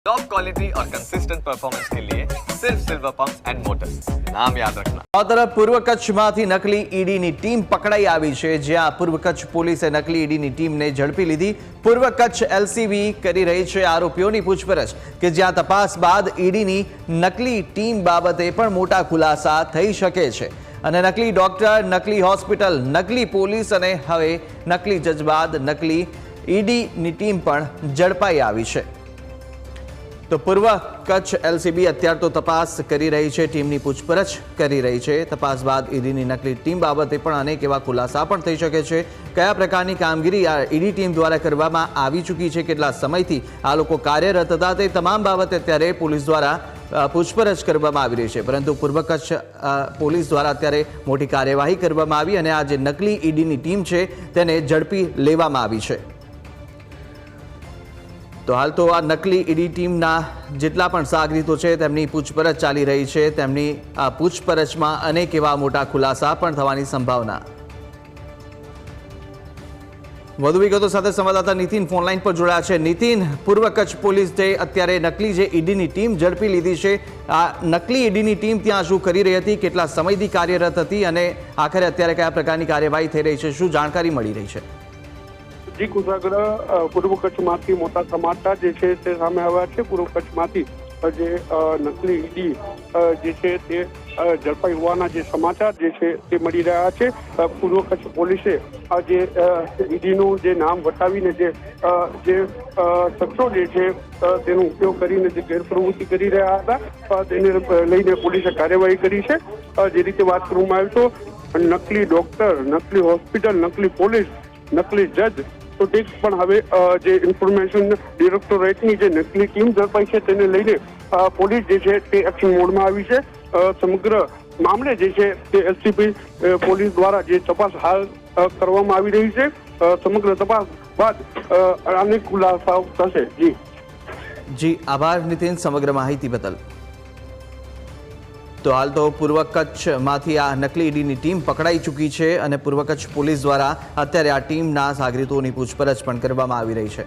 Top quality और consistent performance के लिए सिर्फ सिल्वर पंप्स एंड मोटर्स, नाम याद रखना। આ તરફ પૂર્વ કચ્છમાંથી નકલી ઈડીની ટીમ પકડાઈ આવી છે, જ્યાં પૂર્વ કચ્છ પોલીસે નકલી ઈડીની ટીમને ઝડપી લીધી। પૂર્વ કચ્છ એલસીબી કરી રહી છે આરોપીઓની પૂછપરછ, કે જ્યાં તપાસ બાદ ઈડીની નકલી ટીમ બાબતે પણ મોટા ખુલાસા થઈ શકે છે અને નકલી ડોક્ટર, નકલી હોસ્પિટલ, નકલી પોલીસ અને હવે નકલી જજ બાદ નકલી ઈડીની ટીમ પણ ઝડપાઈ આવી છે। તો પૂર્વ કચ્છ એલસીબી અત્યારે તો તપાસ કરી રહી છે, ટીમની પૂછપરછ કરી રહી છે। તપાસ બાદ ઈડીની નકલી ટીમ બાબતે પણ અનેક એવા ખુલાસા પણ થઈ શકે છે। કયા પ્રકારની કામગીરી આ ઈડી ટીમ દ્વારા કરવામાં આવી ચૂકી છે, કેટલા સમયથી આ લોકો કાર્યરત હતા, તે તમામ બાબતે અત્યારે પોલીસ દ્વારા પૂછપરછ કરવામાં આવી રહી છે। પરંતુ પૂર્વ કચ્છ પોલીસ દ્વારા અત્યારે મોટી કાર્યવાહી કરવામાં આવી અને આ જે નકલી ઈડીની ટીમ છે તેને ઝડપી લેવામાં આવી છે। તો હાલ તો આ નકલી ઈડી ટીમના જેટલા પણ સાગરીતો છે તેમની પૂછપરછ ચાલી રહી છે। તેમની આ પૂછપરછમાં અનેક એવા મોટા ખુલાસા પણ થવાની સંભાવના। વધુ વિગતો સાથે સંવાદદાતા નીતિન ફોનલાઈન પર જોડાયા છે। નીતિન, પૂર્વ કચ્છ પોલીસે અત્યારે નકલી જે ઈડીની ટીમ ઝડપી લીધી છે, આ નકલી ઈડીની ટીમ ત્યાં શું કરી રહી હતી, કેટલા સમયથી કાર્યરત હતી અને આખરે અત્યારે કયા પ્રકારની કાર્યવાહી થઈ રહી છે, શું જાણકારી મળી રહી છે? જી કુશાગ્ર, પૂર્વ કચ્છમાંથી મોટા સમાચાર જે છે તે સામે આવ્યા છે। પૂર્વ કચ્છમાંથી જે નકલી ઈડી જે છે તે ઝડપાઈ હોવાના જે સમાચાર જે છે તે મળી રહ્યા છે। પૂર્વ કચ્છ પોલીસે જે ઈડીનું જે નામ વટાવીને જે શખ્સો જે છે તેનો ઉપયોગ કરીને જે ગેરપ્રવૃત્તિ કરી રહ્યા હતા તેને લઈને પોલીસે કાર્યવાહી કરી છે। જે રીતે વાત કરવામાં આવી તો નકલી ડોક્ટર, નકલી હોસ્પિટલ, નકલી પોલીસ, નકલી જજ, તો તે પણ હવે જે ઇન્ફોર્મેશન ડિરેક્ટોરેટની જે નકલી ટીમ ઝડપાઈ છે તેને લઈને પોલીસ જે છે તે એક્શન મોડમાં આવી છે। સમગ્ર મામલે જે છે તે એલસીબી પોલીસ દ્વારા જે તપાસ હાલ કરવામાં આવી રહી છે। સમગ્ર તપાસ બાદ અનેક ખુલાસાઓ થશે। જી આભાર નીતિન સમગ્ર માહિતી બદલ। તો હાલ તો પૂર્વ કચ્છમાંથી આ નકલી ઈડીની ટીમ પકડાઈ ચૂકી છે અને પૂર્વ કચ્છ પોલીસ દ્વારા અત્યારે આ ટીમના સાગરીતોની પૂછપરછ પણ કરવામાં આવી રહી છે।